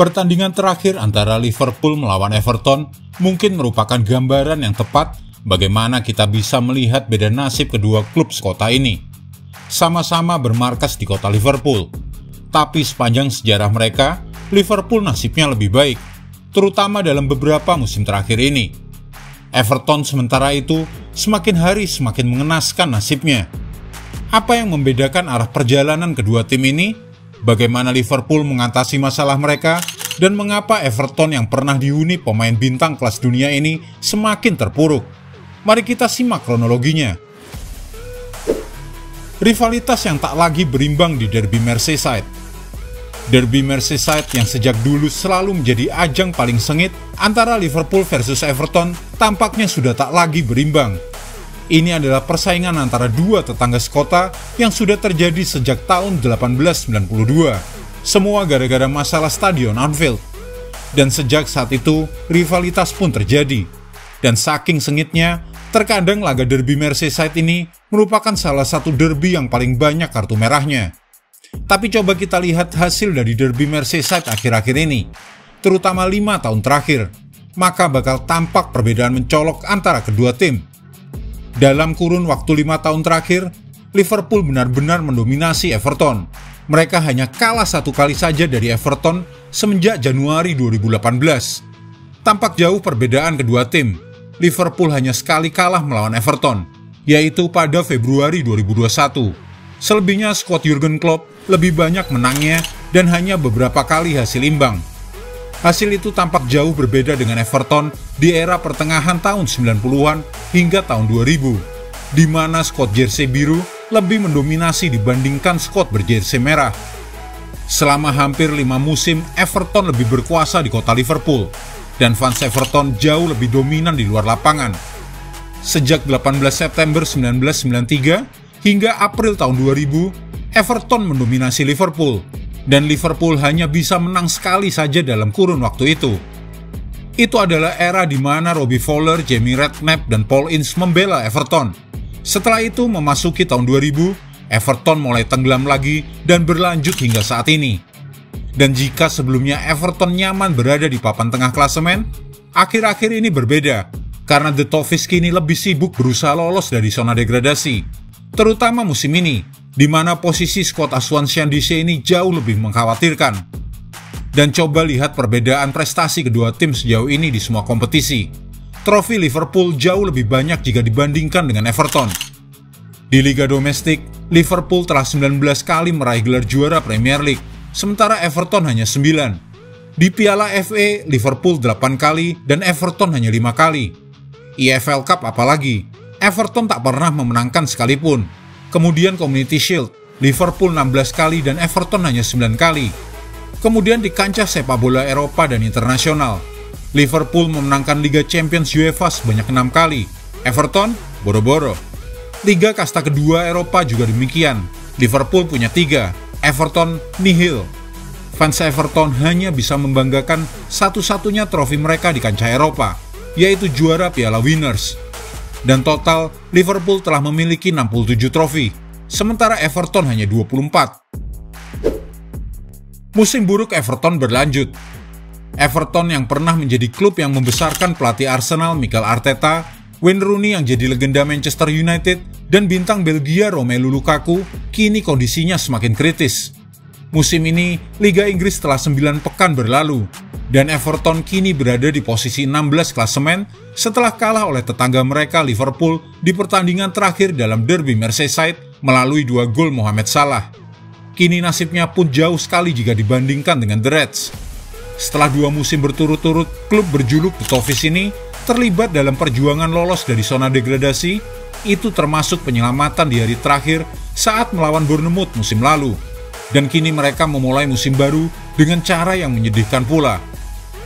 Pertandingan terakhir antara Liverpool melawan Everton mungkin merupakan gambaran yang tepat bagaimana kita bisa melihat beda nasib kedua klub sekota ini. Sama-sama bermarkas di kota Liverpool, tapi sepanjang sejarah mereka, Liverpool nasibnya lebih baik, terutama dalam beberapa musim terakhir ini. Everton sementara itu semakin hari semakin mengenaskan nasibnya. Apa yang membedakan arah perjalanan kedua tim ini? Bagaimana Liverpool mengatasi masalah mereka, dan mengapa Everton yang pernah dihuni pemain bintang kelas dunia ini semakin terpuruk? Mari kita simak kronologinya. Rivalitas yang tak lagi berimbang di Derby Merseyside. Derby Merseyside yang sejak dulu selalu menjadi ajang paling sengit antara Liverpool versus Everton tampaknya sudah tak lagi berimbang. Ini adalah persaingan antara dua tetangga sekota yang sudah terjadi sejak tahun 1892. Semua gara-gara masalah stadion Anfield. Dan sejak saat itu, rivalitas pun terjadi. Dan saking sengitnya, terkadang laga derby Merseyside ini merupakan salah satu derby yang paling banyak kartu merahnya. Tapi coba kita lihat hasil dari derby Merseyside akhir-akhir ini, terutama 5 tahun terakhir, maka bakal tampak perbedaan mencolok antara kedua tim. Dalam kurun waktu 5 tahun terakhir, Liverpool benar-benar mendominasi Everton. Mereka hanya kalah 1 kali saja dari Everton semenjak Januari 2018. Tampak jauh perbedaan kedua tim. Liverpool hanya sekali kalah melawan Everton, yaitu pada Februari 2021. Selebihnya skuad Jurgen Klopp lebih banyak menangnya dan hanya beberapa kali hasil imbang. Hasil itu tampak jauh berbeda dengan Everton di era pertengahan tahun 90-an hingga tahun 2000, di mana skuad jersey biru lebih mendominasi dibandingkan skuad berjersey merah. Selama hampir 5 musim, Everton lebih berkuasa di kota Liverpool, dan fans Everton jauh lebih dominan di luar lapangan. Sejak 18 September 1993 hingga April tahun 2000, Everton mendominasi Liverpool, dan Liverpool hanya bisa menang sekali saja dalam kurun waktu itu. Itu adalah era di mana Robbie Fowler, Jamie Redknapp, dan Paul Ince membela Everton. Setelah itu memasuki tahun 2000, Everton mulai tenggelam lagi dan berlanjut hingga saat ini. Dan jika sebelumnya Everton nyaman berada di papan tengah klasemen, akhir-akhir ini berbeda, karena The Toffees kini lebih sibuk berusaha lolos dari zona degradasi. Terutama musim ini, di mana posisi skuad asuhan Sean Dyche ini jauh lebih mengkhawatirkan. Dan coba lihat perbedaan prestasi kedua tim sejauh ini di semua kompetisi. Trofi Liverpool jauh lebih banyak jika dibandingkan dengan Everton. Di Liga Domestik, Liverpool telah 19 kali meraih gelar juara Premier League, sementara Everton hanya 9. Di Piala FA, Liverpool 8 kali dan Everton hanya 5 kali. EFL Cup apalagi, Everton tak pernah memenangkan sekalipun. Kemudian Community Shield, Liverpool 16 kali dan Everton hanya 9 kali. Kemudian di kancah sepak bola Eropa dan internasional, Liverpool memenangkan Liga Champions UEFA sebanyak 6 kali, Everton boro-boro. Liga kasta kedua Eropa juga demikian, Liverpool punya 3, Everton nihil. Fans Everton hanya bisa membanggakan satu-satunya trofi mereka di kancah Eropa, yaitu juara Piala Winners'. Dan total, Liverpool telah memiliki 67 trofi, sementara Everton hanya 24. Musim buruk Everton berlanjut. Everton yang pernah menjadi klub yang membesarkan pelatih Arsenal Mikel Arteta, Wayne Rooney yang jadi legenda Manchester United, dan bintang Belgia Romelu Lukaku, kini kondisinya semakin kritis. Musim ini, Liga Inggris telah 9 pekan berlalu, dan Everton kini berada di posisi 16 klasemen setelah kalah oleh tetangga mereka Liverpool di pertandingan terakhir dalam Derby Merseyside melalui 2 gol Mohamed Salah. Kini nasibnya pun jauh sekali jika dibandingkan dengan The Reds. Setelah 2 musim berturut-turut, klub berjuluk The Toffees ini terlibat dalam perjuangan lolos dari zona degradasi, itu termasuk penyelamatan di hari terakhir saat melawan Bournemouth musim lalu. Dan kini mereka memulai musim baru dengan cara yang menyedihkan pula.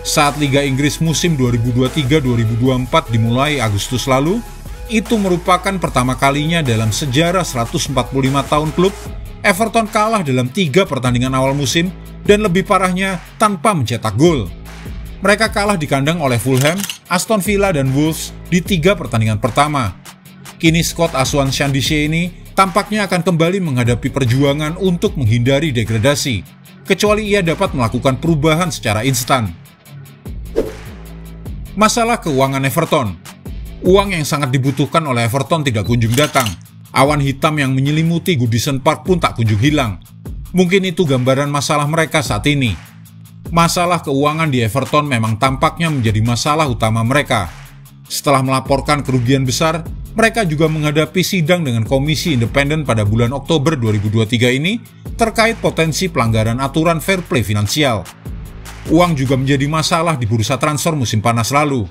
Saat Liga Inggris musim 2023-2024 dimulai Agustus lalu, itu merupakan pertama kalinya dalam sejarah 145 tahun klub, Everton kalah dalam 3 pertandingan awal musim dan lebih parahnya tanpa mencetak gol. Mereka kalah di kandang oleh Fulham, Aston Villa, dan Wolves di 3 pertandingan pertama. Kini skuad asuhan Sean Dyche ini tampaknya akan kembali menghadapi perjuangan untuk menghindari degradasi, kecuali ia dapat melakukan perubahan secara instan. Masalah keuangan Everton. Uang yang sangat dibutuhkan oleh Everton tidak kunjung datang. Awan hitam yang menyelimuti Goodison Park pun tak kunjung hilang. Mungkin itu gambaran masalah mereka saat ini. Masalah keuangan di Everton memang tampaknya menjadi masalah utama mereka. Setelah melaporkan kerugian besar, mereka juga menghadapi sidang dengan Komisi Independen pada bulan Oktober 2023 ini terkait potensi pelanggaran aturan fair play finansial. Uang juga menjadi masalah di bursa transfer musim panas lalu.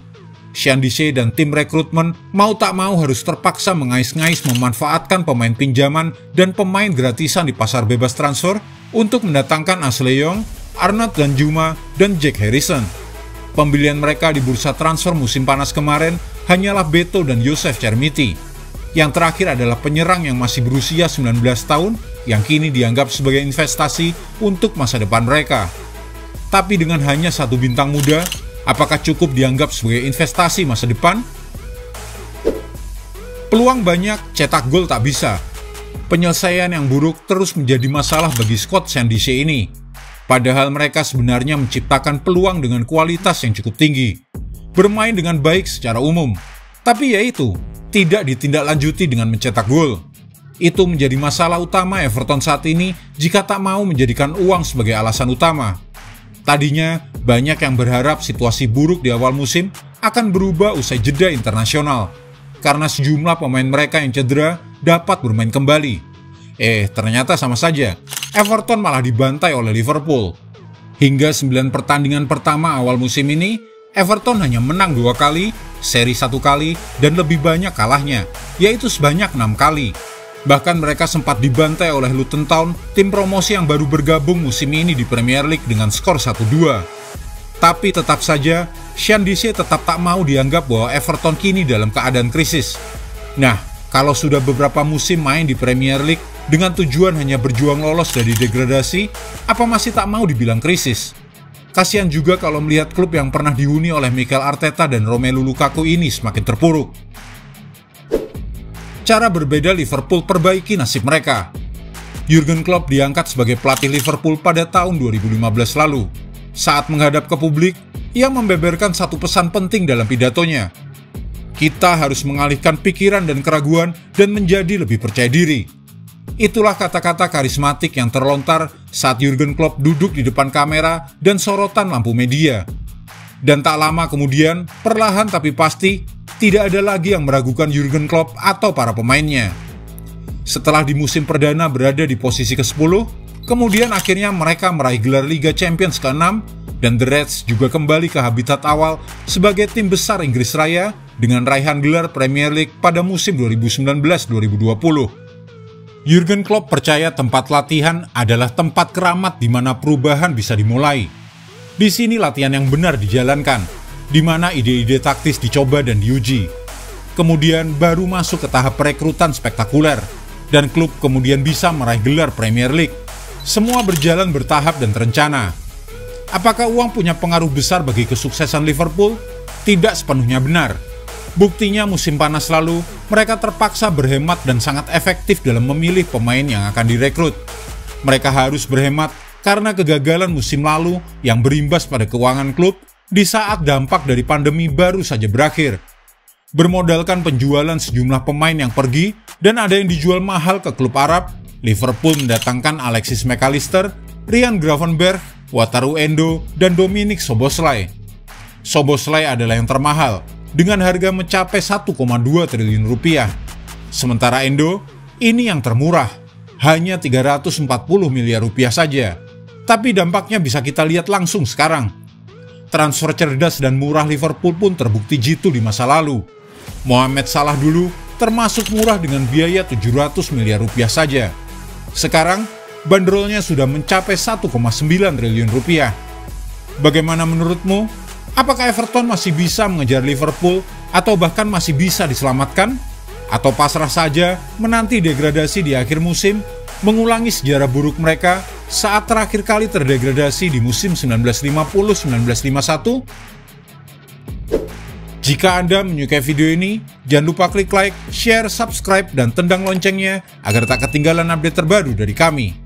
Sean Dyche dan tim rekrutmen mau tak mau harus terpaksa mengais-ngais memanfaatkan pemain pinjaman dan pemain gratisan di pasar bebas transfer untuk mendatangkan Ashley Young, Arnaud Danjuma, dan Jack Harrison. Pembelian mereka di bursa transfer musim panas kemarin hanyalah Beto dan Joseph Chermiti. Yang terakhir adalah penyerang yang masih berusia 19 tahun yang kini dianggap sebagai investasi untuk masa depan mereka. Tapi dengan hanya satu bintang muda, apakah cukup dianggap sebagai investasi masa depan? Peluang banyak, cetak gol tak bisa. Penyelesaian yang buruk terus menjadi masalah bagi Scott Sean Dyche ini. Padahal mereka sebenarnya menciptakan peluang dengan kualitas yang cukup tinggi. Bermain dengan baik secara umum. Tapi yaitu, tidak ditindaklanjuti dengan mencetak gol. Itu menjadi masalah utama Everton saat ini jika tak mau menjadikan uang sebagai alasan utama. Tadinya, banyak yang berharap situasi buruk di awal musim akan berubah usai jeda internasional. Karena sejumlah pemain mereka yang cedera dapat bermain kembali. Ternyata sama saja. Everton malah dibantai oleh Liverpool. Hingga 9 pertandingan pertama awal musim ini, Everton hanya menang 2 kali, seri 1 kali, dan lebih banyak kalahnya, yaitu sebanyak 6 kali. Bahkan mereka sempat dibantai oleh Luton Town, tim promosi yang baru bergabung musim ini di Premier League dengan skor 1-2. Tapi tetap saja, Sean Dyche tetap tak mau dianggap bahwa Everton kini dalam keadaan krisis. Nah, kalau sudah beberapa musim main di Premier League dengan tujuan hanya berjuang lolos dari degradasi, apa masih tak mau dibilang krisis? Kasihan juga kalau melihat klub yang pernah dihuni oleh Mikel Arteta dan Romelu Lukaku ini semakin terpuruk. Cara berbeda Liverpool perbaiki nasib mereka. Jurgen Klopp diangkat sebagai pelatih Liverpool pada tahun 2015 lalu. Saat menghadap ke publik, ia membeberkan satu pesan penting dalam pidatonya. Kita harus mengalihkan pikiran dan keraguan dan menjadi lebih percaya diri. Itulah kata-kata karismatik yang terlontar saat Jurgen Klopp duduk di depan kamera dan sorotan lampu media. Dan tak lama kemudian, perlahan tapi pasti, tidak ada lagi yang meragukan Jurgen Klopp atau para pemainnya. Setelah di musim perdana berada di posisi ke-10, kemudian akhirnya mereka meraih gelar Liga Champions ke-6, dan The Reds juga kembali ke habitat awal sebagai tim besar Inggris Raya dengan raihan gelar Premier League pada musim 2019-2020. Jurgen Klopp percaya tempat latihan adalah tempat keramat di mana perubahan bisa dimulai. Di sini latihan yang benar dijalankan, di mana ide-ide taktis dicoba dan diuji. Kemudian baru masuk ke tahap perekrutan spektakuler, dan klub kemudian bisa meraih gelar Premier League. Semua berjalan bertahap dan terencana. Apakah uang punya pengaruh besar bagi kesuksesan Liverpool? Tidak sepenuhnya benar. Buktinya musim panas lalu, mereka terpaksa berhemat dan sangat efektif dalam memilih pemain yang akan direkrut. Mereka harus berhemat karena kegagalan musim lalu yang berimbas pada keuangan klub di saat dampak dari pandemi baru saja berakhir. Bermodalkan penjualan sejumlah pemain yang pergi dan ada yang dijual mahal ke klub Arab, Liverpool mendatangkan Alexis McAllister, Ryan Gravenberch, Wataru Endo, dan Dominic Szoboszlai. Szoboszlai adalah yang termahal, dengan harga mencapai 1,2 triliun rupiah. Sementara Endo, ini yang termurah, hanya 340 miliar rupiah saja. Tapi dampaknya bisa kita lihat langsung sekarang. Transfer cerdas dan murah Liverpool pun terbukti jitu di masa lalu. Mohamed Salah dulu termasuk murah dengan biaya 700 miliar rupiah saja. Sekarang, bandrolnya sudah mencapai 1,9 triliun rupiah. Bagaimana menurutmu? Apakah Everton masih bisa mengejar Liverpool atau bahkan masih bisa diselamatkan? Atau pasrah saja menanti degradasi di akhir musim, mengulangi sejarah buruk mereka saat terakhir kali terdegradasi di musim 1950-1951? Jika Anda menyukai video ini, jangan lupa klik like, share, subscribe, dan tendang loncengnya agar tak ketinggalan update terbaru dari kami.